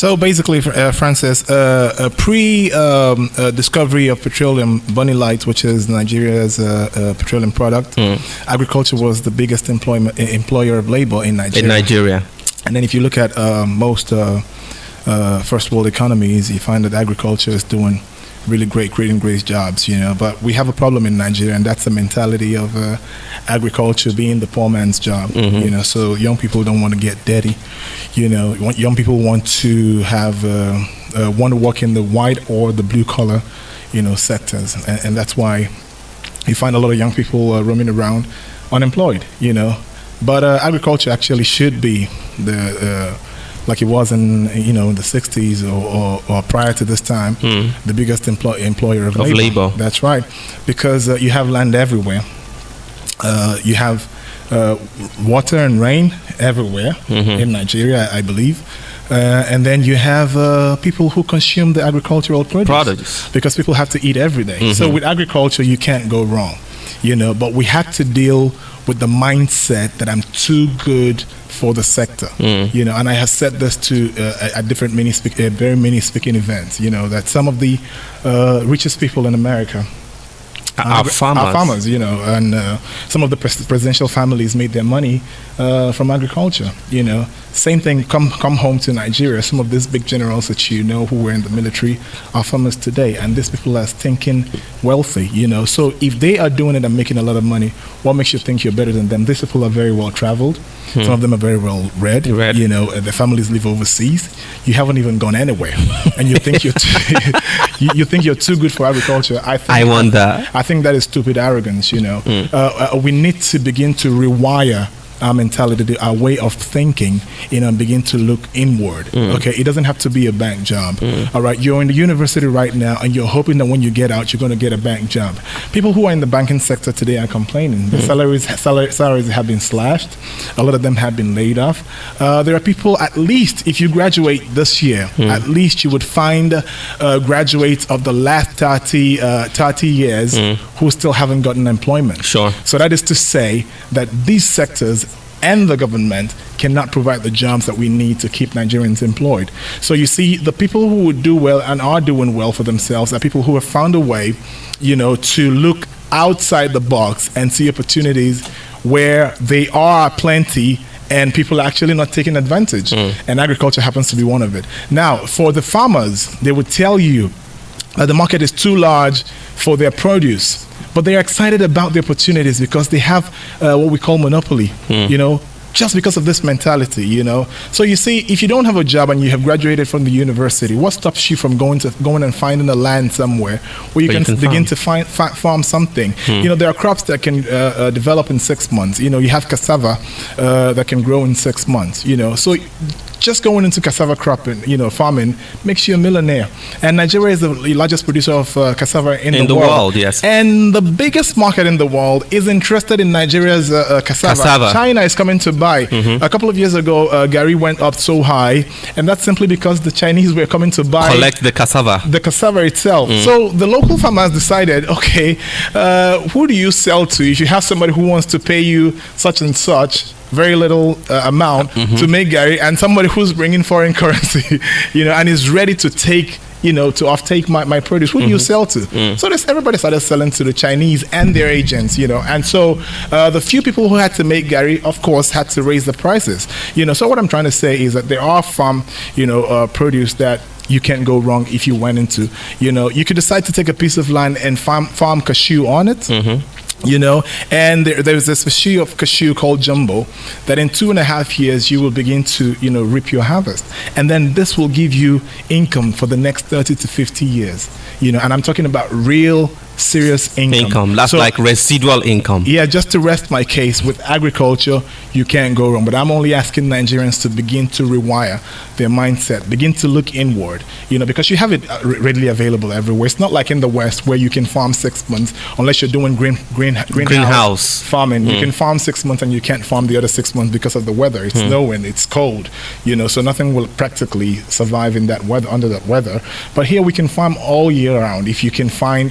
So basically, Francis, pre-discovery of petroleum, Bunny Light, which is Nigeria's petroleum product, agriculture was the biggest employer of labor in Nigeria. In Nigeria. And then if you look at most first world economies, you find that agriculture is doing really creating great jobs, But we have a problem in Nigeria, and that's the mentality of agriculture being the poor man's job, So young people don't want to get dirty, Young people want to want to work in the white or the blue collar, sectors, and that's why you find a lot of young people roaming around unemployed, But agriculture actually should be the like it was in the 60s or prior to this time, the biggest employer of labor. That's right, because you have land everywhere. You have water and rain everywhere in Nigeria, I believe. And then you have people who consume the agricultural produce. Because people have to eat every day. So with agriculture, you can't go wrong, But we had to deal with the mindset that I'm too good for the sector, and I have said this to at different many speaking events, that some of the richest people in America are farmers, and some of the presidential families made their money from agriculture, Same thing, come home to Nigeria. Some of these big generals that who were in the military are farmers today, and these people are thinking wealthy, So if they are doing it and making a lot of money, what makes you think you're better than them? These people are very well traveled. Some of them are very well read. Their families live overseas. You haven't even gone anywhere, and you think you're you think you're too good for agriculture. I wonder. I think that is stupid arrogance. We need to begin to rewire our mentality, our way of thinking, and begin to look inward. Okay, it doesn't have to be a bank job. All right, you're in the university right now, and you're hoping that when you get out, you're going to get a bank job. People who are in the banking sector today are complaining. The salaries have been slashed. A lot of them have been laid off. There are people, at least if you graduate this year, at least you would find graduates of the last 30 years who still haven't gotten employment. Sure. So that is to say that these sectors and the government cannot provide the jobs that we need to keep Nigerians employed. So you see, the people who would do well and are doing well for themselves are people who have found a way, to look outside the box and see opportunities where they are plenty and people are actually not taking advantage. And agriculture happens to be one of it. Now, for the farmers, they would tell you that the market is too large for their produce. But they're excited about the opportunities because they have what we call monopoly, just because of this mentality, So you see, if you don't have a job and you have graduated from the university, what stops you from going and finding a land somewhere where you can begin to farm something? There are crops that can develop in 6 months. You have cassava that can grow in 6 months, So just going into cassava cropping, farming, makes you a millionaire. And Nigeria is the largest producer of cassava in the world. Yes. And the biggest market in the world is interested in Nigeria's cassava. China is coming to buy. A couple of years ago, Gary went up so high, and that's simply because the Chinese were coming to buy. Collect the cassava. The cassava itself. So the local farmers decided, okay, who do you sell to? If you have somebody who wants to pay you such and such, very little amount to make Gary, and somebody who's bringing foreign currency, and is ready to take, to offtake my produce. Who do you sell to? So everybody started selling to the Chinese and their agents, and so the few people who had to make Gary, of course, had to raise the prices, So what I'm trying to say is that there are farm, produce that you can't go wrong if you went into, you could decide to take a piece of land and farm cashew on it. And there's this species of cashew called jumbo that in 2.5 years you will begin to reap your harvest, and then this will give you income for the next 30 to 50 years, and I'm talking about real serious income. That's like residual income. Yeah, just to rest my case, with agriculture you can't go wrong, but I'm only asking Nigerians to begin to rewire their mindset, begin to look inward, because you have it readily available everywhere. It's not like in the West where you can farm 6 months unless you're doing greenhouse farming. You can farm 6 months and you can't farm the other 6 months because of the weather. It's snowing, it's cold, so nothing will practically survive in that weather, under that weather. But here we can farm all year round if you can find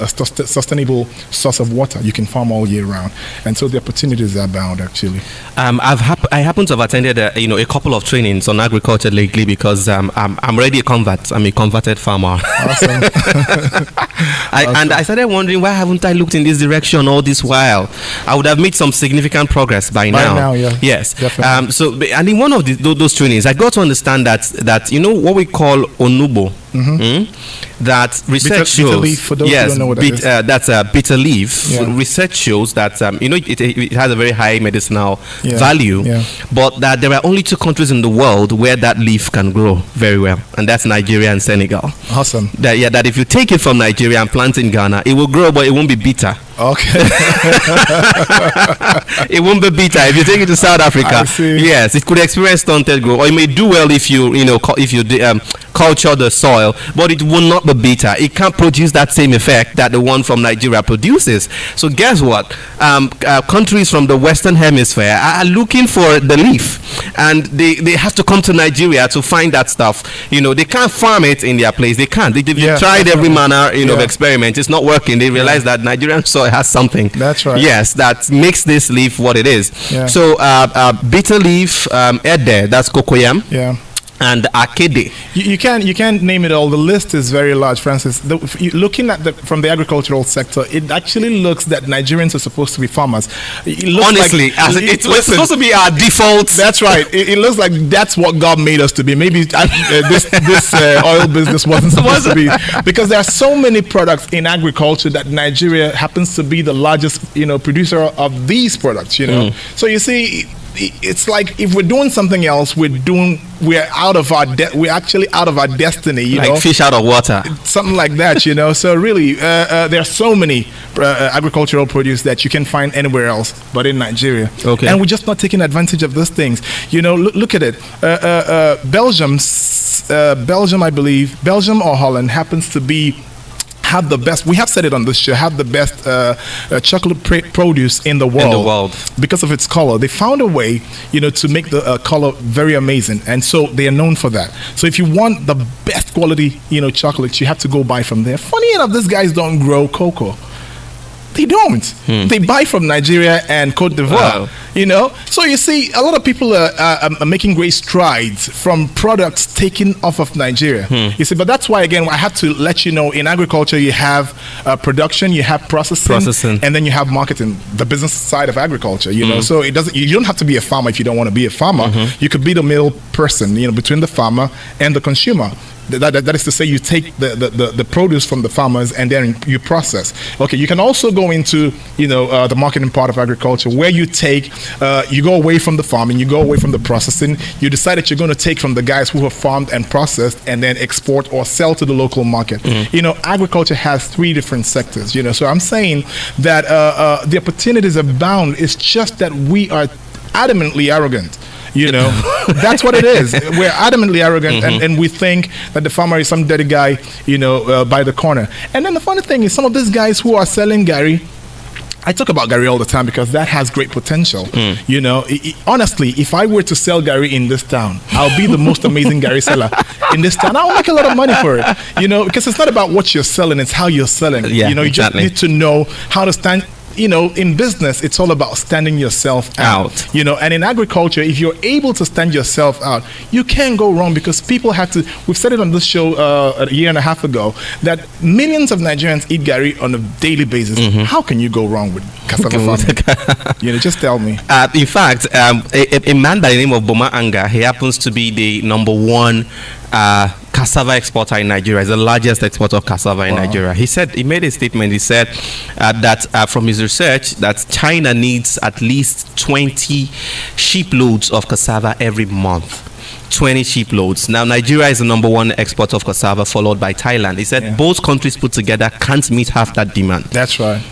a sustainable source of water. You can farm all year round, and so the opportunities are abound. Actually, I happen to have attended a couple of trainings on agriculture lately because I'm already a convert. I'm a converted farmer. Awesome. And I started wondering, why haven't I looked in this direction all this while? I would have made some significant progress by now. By now, yeah. Yes. Definitely. And in one of those trainings, I got to understand that what we call onubo. That research shows, bitter leaf, for those who don't know what that is. That's a bitter leaf. Yeah. Research shows that it has a very high medicinal Yeah. value, Yeah. but that there are only 2 countries in the world where that leaf can grow very well, and that's Nigeria and Senegal. Awesome. That if you take it from Nigeria and plant in Ghana, it will grow, but it won't be bitter. Okay. It won't be bitter. If you take it to South Africa, I see. yes, it could experience stunted growth, or it may do well if you culture the soil, but it will not be bitter. It can't produce that same effect that the one from Nigeria produces. So guess what? Countries from the Western Hemisphere are looking for the leaf, and they have to come to Nigeria to find that stuff. They can't farm it in their place. They can't. They've tried every manner of experiment. It's not working. They realize that Nigerian soil has something. That's right. Yes, that makes this leaf what it is. Yeah. So bitter leaf, ede, that's cocoyam. Yeah. And akede. You can't name it all. The list is very large, Francis. Looking at from the agricultural sector, it actually looks that Nigerians are supposed to be farmers. Honestly, it's supposed to be our default. That's right. It looks like that's what God made us to be. Maybe this oil business wasn't supposed to be, because there are so many products in agriculture that Nigeria happens to be the largest producer of these products. So you see, it's like if we're doing something else, we're actually out of our destiny, like fish out of water, something like that, So really, there are so many agricultural produce that you can find anywhere else but in Nigeria. Okay. And we're just not taking advantage of those things. Look at it. Belgium, I believe, Belgium or Holland happens to have the best, we have said it on this show, have the best chocolate produce in the world because of its color. They found a way, to make the color very amazing, and so they are known for that. So if you want the best quality, chocolate, you have to go buy from there. Funny enough, these guys don't grow cocoa. They don't. They buy from Nigeria and Cote d'Ivoire. Wow. So you see, a lot of people are making great strides from products taken off of Nigeria. You see, but that's why, again, I have to let you know, in agriculture, you have production, you have processing, and then you have marketing, the business side of agriculture. So you don't have to be a farmer if you don't want to be a farmer. You could be the middle person, between the farmer and the consumer. That is to say, you take the produce from the farmers and then you process. Okay, you can also go into the marketing part of agriculture, where you go away from the farming, you go away from the processing. You decide that you're going to take from the guys who have farmed and processed and then export or sell to the local market. Agriculture has 3 different sectors. So I'm saying that the opportunities abound. It's just that we are adamantly arrogant. That's what it is. We're adamantly arrogant, and we think that the farmer is some dirty guy, by the corner. And then the funny thing is, some of these guys who are selling Gary, I talk about Gary all the time because that has great potential. Honestly, if I were to sell Gary in this town, I'll be the most amazing Gary seller in this town. I'll make a lot of money for it, because it's not about what you're selling, it's how you're selling. Yeah, you just need to know how to stand. In business, it's all about standing yourself out. And in agriculture, if you're able to stand yourself out, you can't go wrong, because people have to. We've said it on this show a year and a half ago that millions of Nigerians eat Gary on a daily basis. How can you go wrong with cassava farming? Just tell me. In fact, a man by the name of Boma Anga, he happens to be the number 1 cassava exporter in Nigeria. Is the largest exporter of cassava in Nigeria. He made a statement. He said that from his research, that China needs at least 20 sheep loads of cassava every month. 20 sheep loads. Now, Nigeria is the number 1 exporter of cassava, followed by Thailand. He said both countries put together can't meet half that demand. That's right.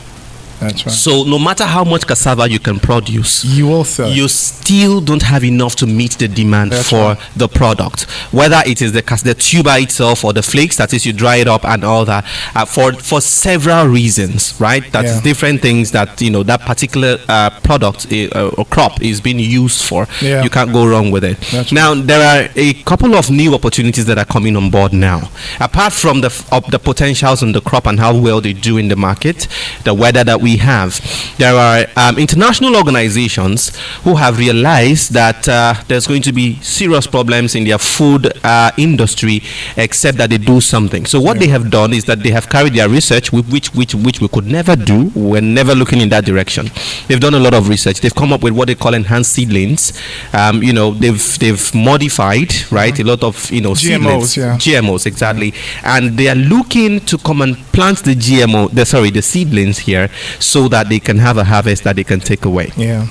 That's right. So no matter how much cassava you can produce, You will sell. you still don't have enough to meet the demand That's for right. the product. Whether it is the tuber itself or the flakes, that is, you dry it up and all that, for several reasons, right? That's Yeah. different things that that particular product or crop is being used for. Yeah. You can't go wrong with it. That's Now there are a couple of new opportunities that are coming on board now. Apart from the potentials on the crop and how well they do in the market, the weather that we have, there are international organizations who have realized that there's going to be serious problems in their food industry except that they do something. So what they have done is that they have carried their research, which we could never do. We're never looking in that direction. They've done a lot of research. They've come up with what they call enhanced seedlings. They've modified, right, a lot of GMOs, seedlings, yeah. GMOs, exactly, and they are looking to come and plant the the seedlings here so that they can have a harvest that they can take away. Yeah.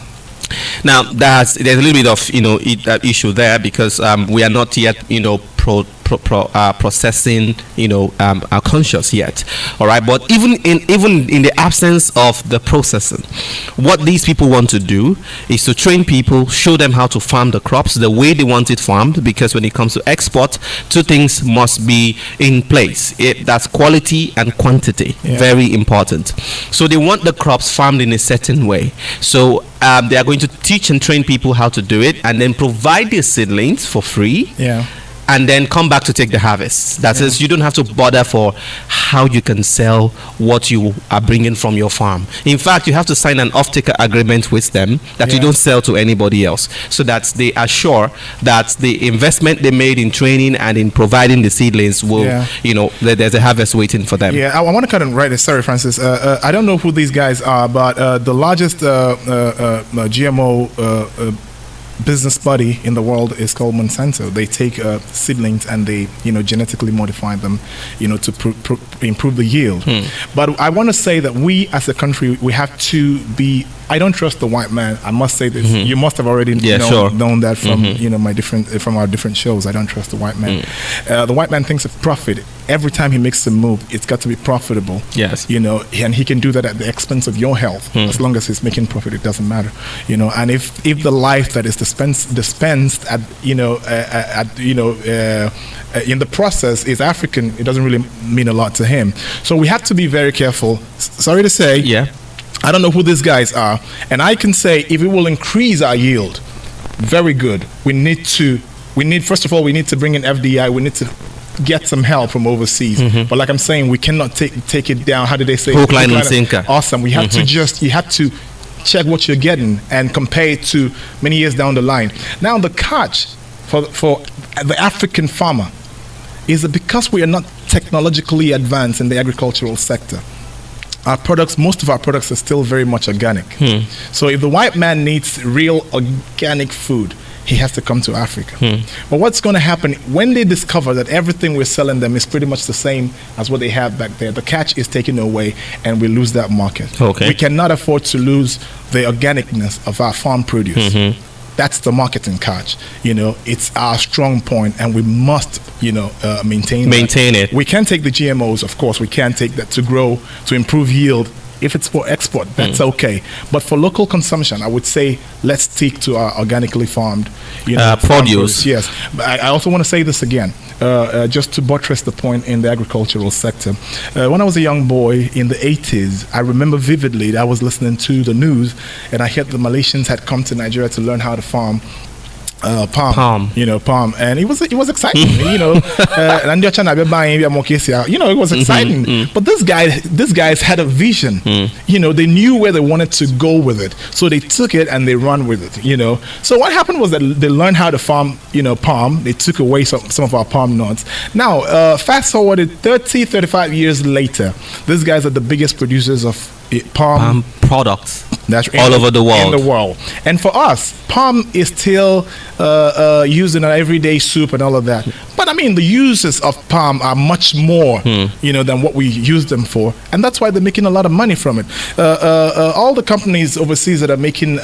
Now there's a little bit of issue there because we are not yet processing are conscious yet. All right, but even in the absence of the processing, what these people want to do is to train people, show them how to farm the crops the way they want it farmed, because when it comes to export, two things must be in place. That's quality and quantity. Yeah. Very important. So they want the crops farmed in a certain way. So they are going to teach and train people how to do it, and then provide the seedlings for free. Yeah. And then come back to take the harvest. That is, you don't have to bother for how you can sell what you are bringing from your farm. In fact, you have to sign an off-taker agreement with them that you don't sell to anybody else, so that they are sure that the investment they made in training and in providing the seedlings will, that there's a harvest waiting for them. Yeah, I want to kind of write this. Sorry, Francis. I don't know who these guys are, but the largest GMO business body in the world is called Monsanto. They take seedlings and they genetically modify them to improve the yield. But I want to say that we as a country, we have to be, I don't trust the white man. I must say this. You must have already known that from from our different shows. I don't trust the white man. The white man thinks of profit. Every time he makes a move, it's got to be profitable. Yes. And he can do that at the expense of your health. As long as he's making profit, it doesn't matter. And if the life that is dispensed at in the process is African, it doesn't really mean a lot to him. So we have to be very careful. Sorry to say. Yeah. I don't know who these guys are, and I can say if it will increase our yield, very good. We need first of all, we need to bring in FDI. We need to get some help from overseas. But like I'm saying, we cannot take it down. How did they say? Hook, line, and sinker. Awesome. We have you have to check what you're getting and compare it to many years down the line. Now the catch for the African farmer is that because we are not technologically advanced in the agricultural sector, most of our products are still very much organic. So if the white man needs real organic food, he has to come to Africa. But what's going to happen when they discover that everything we're selling them is pretty much the same as what they have back there? The catch is taken away and we lose that market. Okay. We cannot afford to lose the organicness of our farm produce. That's the marketing catch. It's our strong point, and we must, maintain it. We can take the GMOs, of course. We can take that to grow, to improve yield. If it's for export, that's okay. But for local consumption, I would say let's stick to our organically farmed, produce. Yes. But I also want to say this again, just to buttress the point in the agricultural sector. When I was a young boy in the 80s, I remember vividly that I was listening to the news, and I heard the Malaysians had come to Nigeria to learn how to farm palm, and it was exciting. It was exciting. But these guys had a vision. They knew where they wanted to go with it, so they took it and they run with it. So what happened was that they learned how to farm palm. They took away some of our palm nuts. Now fast forwarded 35 years later, these guys are the biggest producers of palm products. That's all over the world. In the world. And for us, palm is still used in our everyday soup and all of that. But I mean, the uses of palm are much more, than what we use them for. And that's why they're making a lot of money from it. All the companies overseas that are making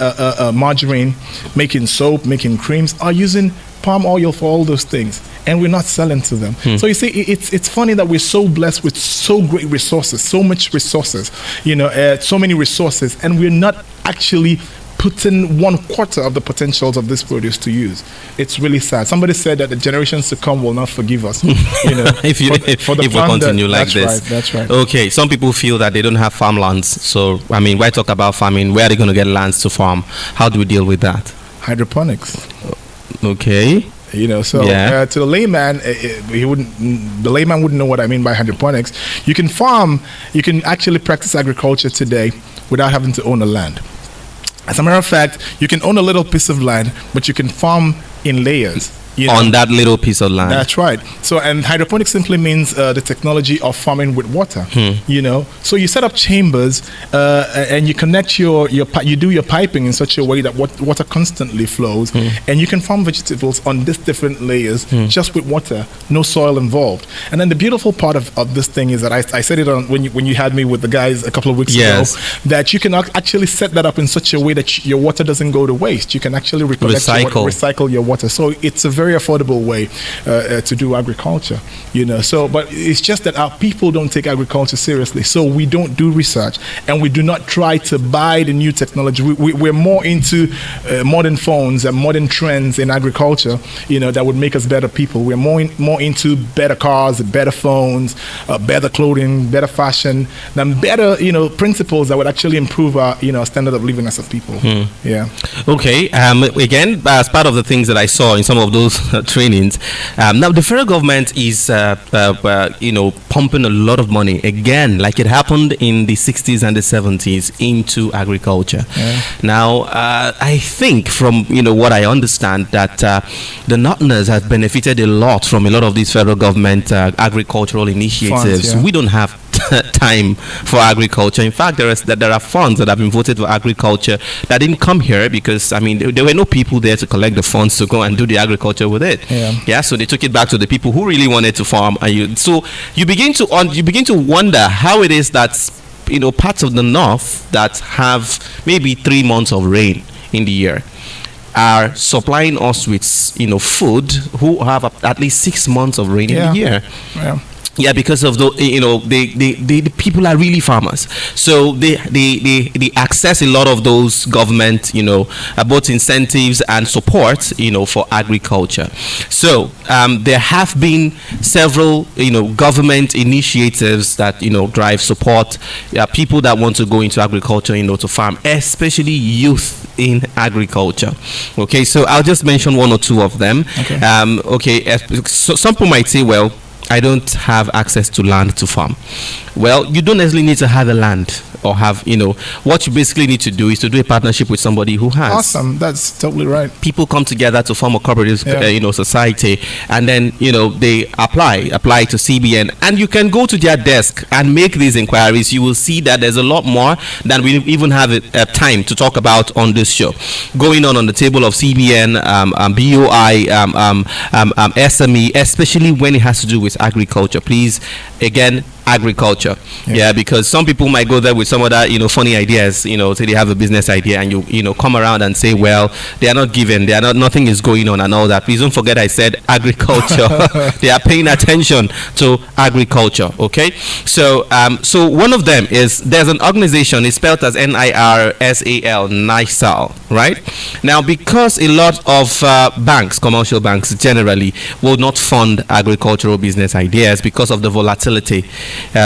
margarine, making soap, making creams are using palm oil for all those things, and we're not selling to them. So you see, it's funny that we're so blessed with so great resources, so much resources, so many resources, and we're not actually putting 1/4 of the potentials of this produce to use. It's really sad. Somebody said that the generations to come will not forgive us. If we continue like this. That's right. Okay, some people feel that they don't have farmlands. So, I mean, why talk about farming? Where are they going to get lands to farm? How do we deal with that? Hydroponics. Okay. To the layman, the layman wouldn't know what I mean by hydroponics. You can actually practice agriculture today without having to own a land. As a matter of fact, you can own a little piece of land, but you can farm in layers. On that little piece of land. That's right. So, and hydroponics simply means the technology of farming with water. So you set up chambers and you connect you do your piping in such a way that water constantly flows, and you can farm vegetables on these different layers just with water, no soil involved. And then the beautiful part of this thing is that I said it on when you had me with the guys a couple of weeks ago, that you can actually set that up in such a way that your water doesn't go to waste. You can actually recycle your water. So it's a very affordable way to do agriculture, So, but it's just that our people don't take agriculture seriously. So we don't do research, and we do not try to buy the new technology. We're more into modern phones and modern trends in agriculture, that would make us better people. We're more into better cars, better phones, better clothing, better fashion, than better, principles that would actually improve our, standard of living as a people. Yeah. Okay. Again, as part of the things that I saw in some of those trainings, now the federal government is pumping a lot of money again, like it happened in the 60s and the 70s, into agriculture. Now I think from what I understand that the Northerners have benefited a lot from a lot of these federal government agricultural initiatives. Funds, we don't have time for agriculture. In fact, there are funds that have been voted for agriculture that didn't come here because there were no people there to collect the funds to go and do the agriculture with it. So they took it back to the people who really wanted to farm. So you begin to wonder how it is that parts of the north that have maybe 3 months of rain in the year are supplying us with food who have at least 6 months of rain in the year. Yeah, because of the people are really farmers, so they access a lot of those government both incentives and support for agriculture. So there have been several government initiatives that drive support people that want to go into agriculture to farm, especially youth in agriculture. Okay, so I'll just mention one or two of them. So some people might say, well, I don't have access to land to farm. Well, you don't necessarily need to have a land or have, what you basically need to do is to do a partnership with somebody who has. Awesome. That's totally right. People come together to form a cooperative, society, and then, they apply to CBN, and you can go to their desk and make these inquiries. You will see that there's a lot more than we even have time to talk about on this show. Going on the table of CBN, BOI, SME, especially when it has to do with agriculture. Please, again, agriculture, because some people might go there with some other funny ideas, say they have a business idea, and you come around and say, well, they are not given, nothing is going on and all that. Please don't forget I said agriculture. They are paying attention to agriculture. Okay, so one of them is, there's an organization, it's spelled as NIRSAL, NISAL, right? Now, because a lot of banks, commercial banks generally, will not fund agricultural business ideas because of the volatility,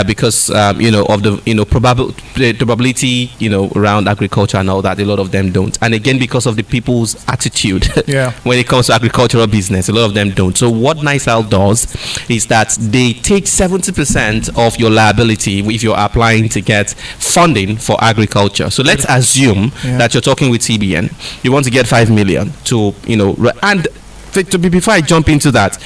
because of the probability around agriculture and all that. A lot of them don't, and again because of the people's attitude when it comes to agricultural business, a lot of them don't. So what NISAL does is that they take 70% of your liability if you're applying to get funding for agriculture. So let's assume that you're talking with CBN, you want to get 5 million to and before I jump into that,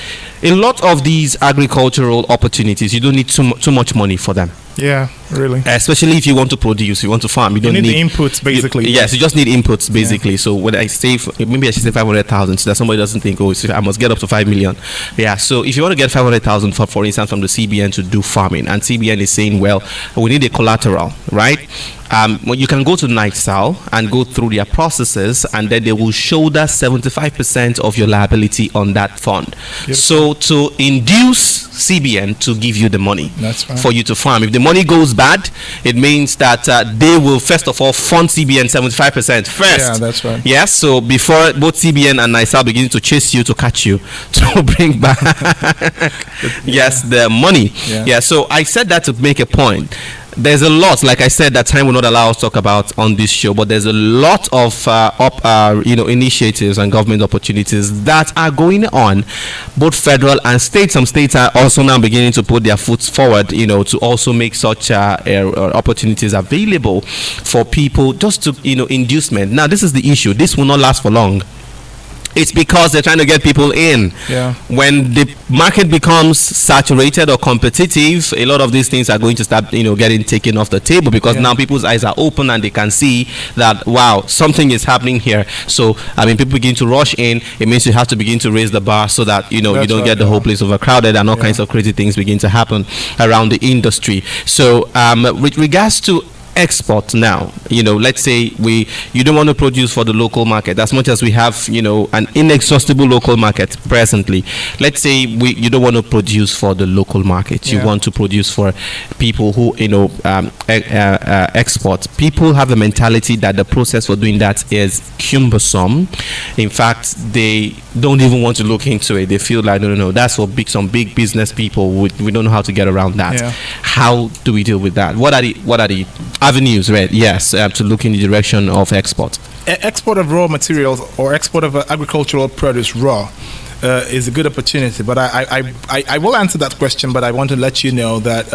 a lot of these agricultural opportunities, you don't need too much money for them. Yeah, really. Especially if you want to produce, you want to farm, you don't need the inputs, basically. Yes, you just need inputs, basically. So when I say, maybe I should say 500,000, so that somebody doesn't think, oh, I must get up to 5 million. Yeah, so if you want to get 500,000, for instance, from the CBN to do farming, and CBN is saying, well, we need a collateral, right? Well, you can go to NITSAL and go through their processes, and then they will shoulder 75% of your liability on that fund. Yep. So to induce CBN to give you the money, that's right, for you to farm. If the money goes bad, it means that they will first of all fund CBN 75% first. Yeah, that's right. Yes, so before both CBN and NITSAL begin to chase you to catch you to bring back yes, the money. Yeah, so I said that to make a point. There's a lot, like I said, that time will not allow us to talk about on this show, but there's a lot of initiatives and government opportunities that are going on, both federal and state. Some states are also now beginning to put their foot forward, to also make such opportunities available for people, just to, inducement. Now, this is the issue. This will not last for long. It's because they're trying to get people in. Yeah. When the market becomes saturated or competitive, a lot of these things are going to start, getting taken off the table, because now people's eyes are open and they can see that, wow, something is happening here. So, people begin to rush in. It means you have to begin to raise the bar so that, you don't get the whole place overcrowded, and all kinds of crazy things begin to happen around the industry. So, with regards to export now, let's say you don't want to produce for the local market as much as we have, an inexhaustible local market presently. Let's say you don't want to produce for the local market. You want to produce for people who, export. People have a mentality that the process for doing that is cumbersome. In fact, they don't even want to look into it. They feel like, no, that's for some big business people. We don't know how to get around that. How do we deal with that? What are the avenues, right? Yes, to look in the direction of export. Export of raw materials or export of agricultural produce raw is a good opportunity. But I will answer that question, but I want to let you know that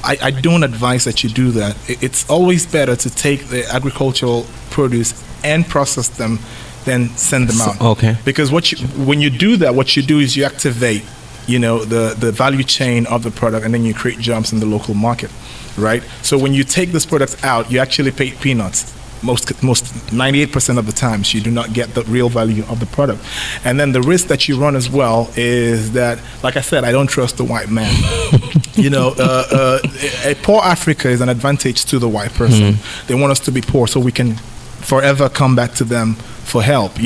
I don't advise that you do that. It's always better to take the agricultural produce and process them than send them out. Okay. Because when you do that, what you do is you activate, the value chain of the product, and then you create jobs in the local market. Right? So when you take this product out, you actually pay peanuts. Most 98% of the times, you do not get the real value of the product. And then the risk that you run as well is that, like I said, I don't trust the white man. A poor Africa is an advantage to the white person. They want us to be poor so we can forever come back to them for help.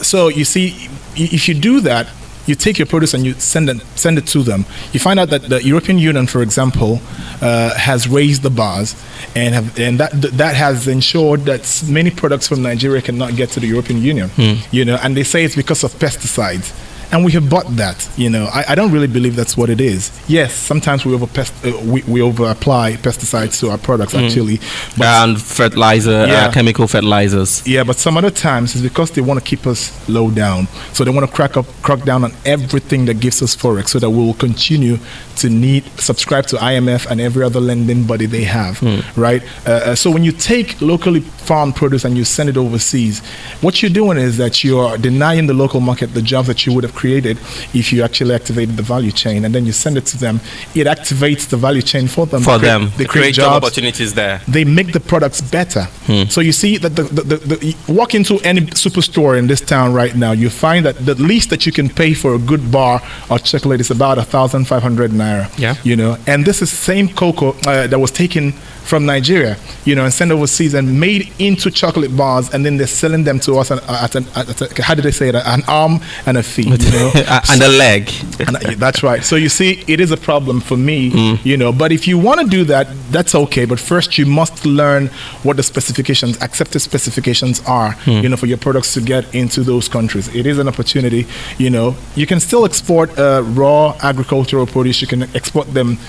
So you see, if you do that, you take your produce and you send it to them. You find out that the European Union, for example, has raised the bars, and that has ensured that many products from Nigeria cannot get to the European Union. And they say it's because of pesticides. And we have bought that. I don't really believe that's what it is. Yes, sometimes we over apply pesticides to our products, actually. And fertilizer, chemical fertilizers. Yeah, but some other times it's because they want to keep us low down. So they want to crack down on everything that gives us forex, so that we will continue to subscribe to IMF and every other lending body they have, right? So when you take locally farmed produce and you send it overseas, what you're doing is that you're denying the local market the jobs that you would have created if you actually activated the value chain, and then you send it to them. It activates the value chain for them. They create job opportunities there. They make the products better. So you see that the walk into any superstore in this town right now, you find that the least that you can pay for a good bar or chocolate is about 1,500 naira. Yeah. And this is the same cocoa that was taken from Nigeria, and sent overseas and made into chocolate bars, and then they're selling them to us at how do they say it? An arm and a feet, and a leg. That's right. So you see, it is a problem for me, But if you want to do that, that's okay. But first, you must learn what the accepted specifications are, for your products to get into those countries. It is an opportunity. You can still export raw agricultural produce. You can export them,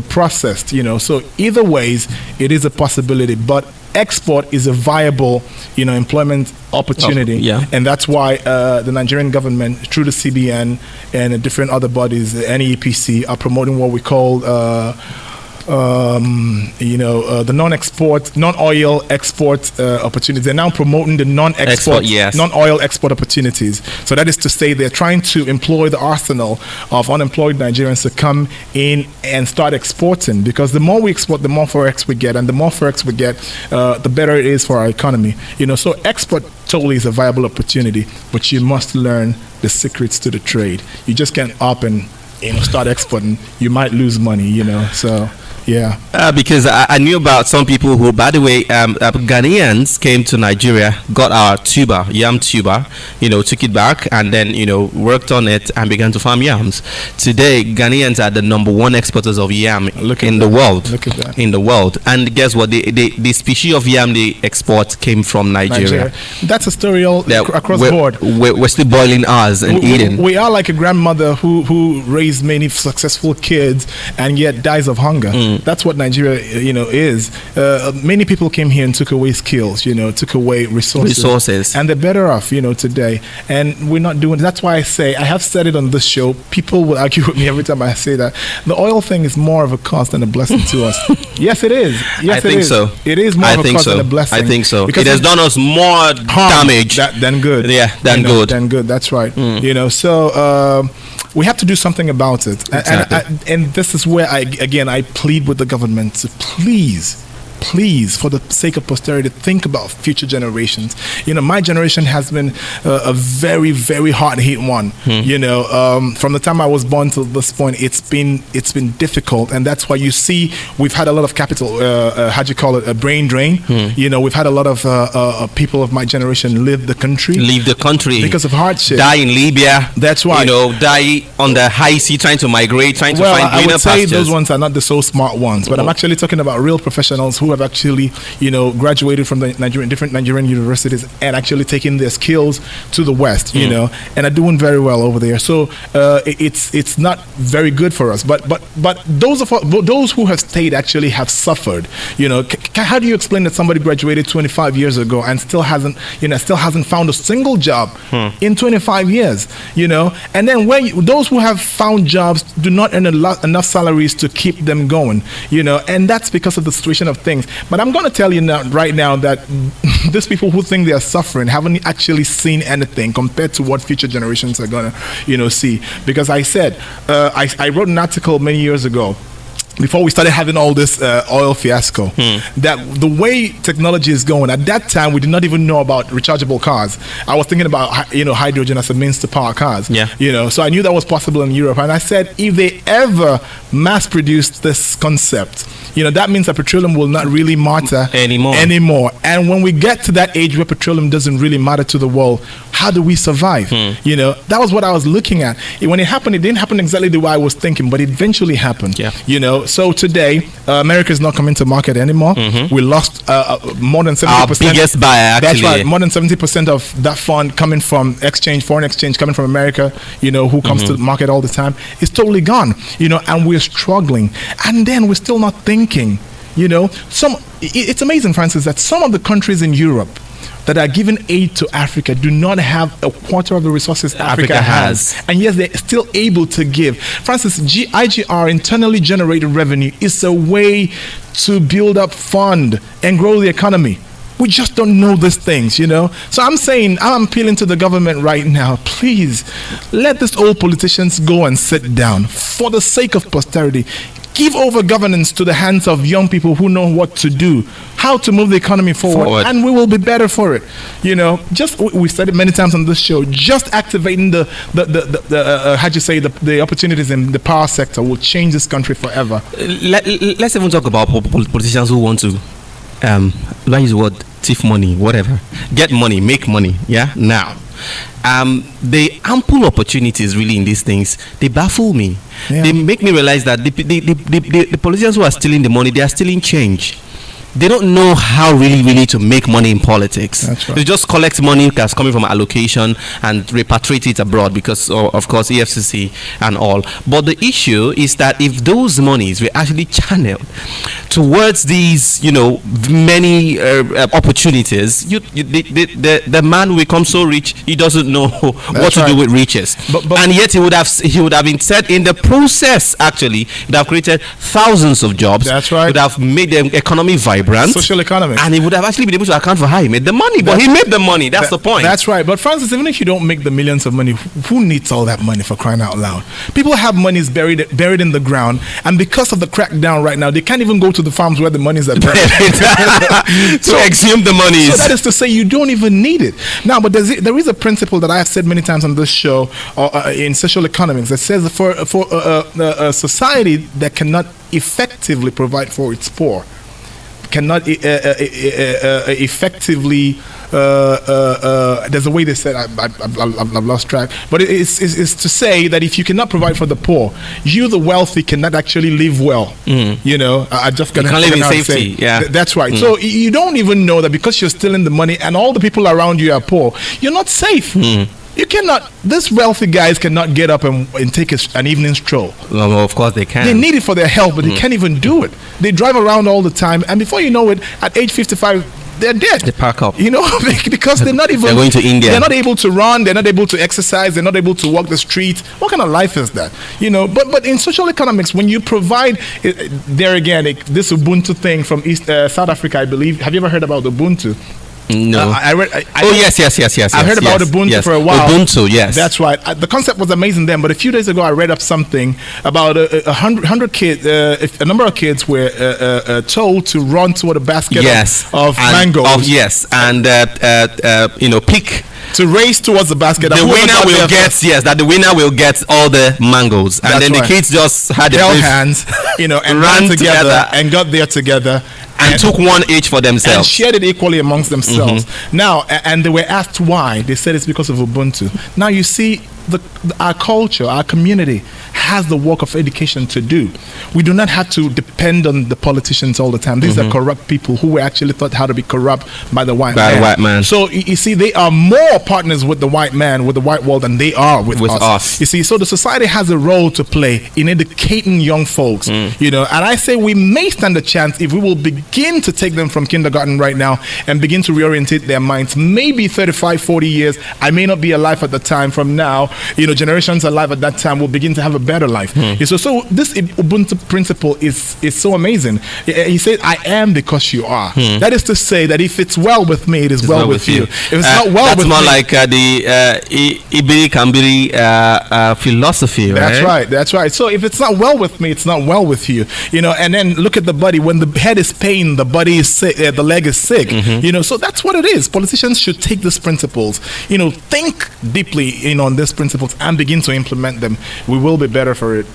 processed. So either ways, it is a possibility, but export is a viable, employment opportunity, and that's why the Nigerian government, through the CBN and different other bodies, the NEPC, are promoting what we call the non-oil export opportunities. They're now promoting the non-oil export opportunities. So that is to say, they're trying to employ the arsenal of unemployed Nigerians to come in and start exporting, because the more we export, the more forex we get, and the more forex we get, the better it is for our economy. So export totally is a viable opportunity, but you must learn the secrets to the trade. You just can't up and start exporting. You might lose money. So. Yeah, because I knew about some people who, by the way, Ghanaians came to Nigeria, got our yam tuber, took it back and then, worked on it and began to farm yams. Today, Ghanaians are the number one exporters of yam in the world. Look at that. In the world. And guess what? The species of yam they export came from Nigeria. That's a story across the board. We're still boiling ours and eating. We are like a grandmother who raised many successful kids and yet dies of hunger. That's what Nigeria, is. Many people came here and took away skills, took away resources. And they're better off, today. And we're not doing. That's why I have said it on this show. People will argue with me every time I say that. The oil thing is more of a cost than a blessing to us. Yes, it is. Yes, I think so. It is more of a cost than a blessing. I think so. Because it has done us more damage than good. Yeah, than good. Than good. That's right. So we have to do something about it. Exactly. And this is where I plead with the government to please, for the sake of posterity, think about future generations. My generation has been a very, very hard-hit one. From the time I was born to this point, it's been difficult, and that's why you see we've had a lot of capital. A brain drain. We've had a lot of people of my generation leave the country because of hardship. Die in Libya. That's right. Die on the high sea, trying to migrate, trying to find greener pastures. I would say those ones are not the so smart ones, but I'm actually talking about real professionals who have actually, graduated from the different Nigerian universities and actually taking their skills to the West, and are doing very well over there. So it's not very good for us. But those who have stayed actually have suffered. How do you explain that somebody graduated 25 years ago and still hasn't found a single job in 25 years? And then those who have found jobs do not earn enough salaries to keep them going. And that's because of the situation of things. But I'm going to tell you right now that these people who think they are suffering haven't actually seen anything compared to what future generations are going to, see. Because I said, I wrote an article many years ago, before we started having all this oil fiasco, that the way technology is going, at that time we did not even know about rechargeable cars. I was thinking about hydrogen as a means to power cars. So I knew that was possible in Europe, and I said if they ever mass produce this concept, that means that petroleum will not really matter anymore. And when we get to that age where petroleum doesn't really matter to the world, how do we survive? That was what I was looking at. When it happened, it didn't happen exactly the way I was thinking, but it eventually happened. So today, America is not coming to market anymore. We lost more than 70%. Our biggest buyer, actually. That's right. More than 70% of that fund coming from foreign exchange coming from America, who comes to the market all the time, is totally gone. And we're struggling. And then we're still not thinking. It's amazing, Francis, that some of the countries in Europe that are giving aid to Africa do not have a quarter of the resources Africa has. And yes, they're still able to give. Francis, IGR, internally generated revenue, is a way to build up fund and grow the economy. We just don't know these things, So I'm appealing to the government right now. Please, let these old politicians go and sit down for the sake of posterity. Give over governance to the hands of young people who know what to do, how to move the economy forward. And we will be better for it. We said it many times on this show. Just activating the opportunities in the power sector will change this country forever. Let's even talk about politicians who want to, use the word, thief money, whatever, get money, make money. Now. The ample opportunities really in these things, they baffle me. They make me realize that the politicians who are stealing the money, they are stealing change. they don't know how really to make money in politics. That's right. They just collect money that's coming from allocation and repatriate it abroad because of course EFCC and all. But the issue is that if those monies were actually channeled towards these, many opportunities, the man will become so rich he doesn't know what to do with riches. But and yet he would have instead in the process actually would have created thousands of jobs. That's right. Would have made the economy vibrant, social economy, and he would have actually been able to account for how he made the money. But he made the money. That's the point. That's right. But Francis, even if you don't make the millions of money, who needs all that money, for crying out loud? People have monies buried in the ground, and because of the crackdown right now, they can't even go to the farms where the monies are buried. So exhume the monies. So that is to say, you don't even need it now. But there is a principle that I have said many times on this show in social economics that says for a society that cannot effectively provide for its poor, cannot effectively there's a way they said, I've lost track, but it's to say that if you cannot provide for the poor, you the wealthy cannot actually live well. I just can't live in safety. That's right. So you don't even know that because you're stealing the money and all the people around you are poor, you're not safe. You cannot. These wealthy guys cannot get up and take an evening stroll. Well, of course they can. They need it for their health, but they can't even do it. They drive around all the time, and before you know it, at age 55, they're dead. They pack up. Because they're not even. They're going to India. They're not able to run. They're not able to exercise. They're not able to walk the street. What kind of life is that? But in social economics, when you provide, there again, this Ubuntu thing from South Africa, I believe. Have you ever heard about Ubuntu? No. Yes. I heard about Ubuntu for a while. Ubuntu, yes. That's right. The concept was amazing then, but a few days ago I read up something about a hundred kids. A number of kids were told to run toward a basket of mangoes. And pick. To race towards the basket. The winner will get all the mangoes, and then the kids just had held hands, and ran together and got there together. And took one each for themselves. And shared it equally amongst themselves. Now, and they were asked why. They said it's because of Ubuntu. Now, you see, our culture, our community has the work of education to do. We do not have to depend on the politicians all the time. These are corrupt people who were actually taught how to be corrupt by the white man. So, you see, they are more partners with the white man, with the white world, than they are with us. You see, so the society has a role to play in educating young folks, and I say we may stand a chance if we will begin to take them from kindergarten right now and begin to reorientate their minds. Maybe 35, 40 years, I may not be alive at the time from now, generations alive at that time will begin to have a better life. So this Ubuntu principle is so amazing. He said, I am because you are. That is to say that if it's well with me, it is well with you. If it's not well with me, that's more like the Ibiri Kambiri philosophy, right? That's right. So if it's not well with me, it's not well with you. And then look at the body. When the head is pain, the body is sick, the leg is sick. So that's what it is. Politicians should take these principles, think deeply on these principles and begin to implement them. We will be better for it.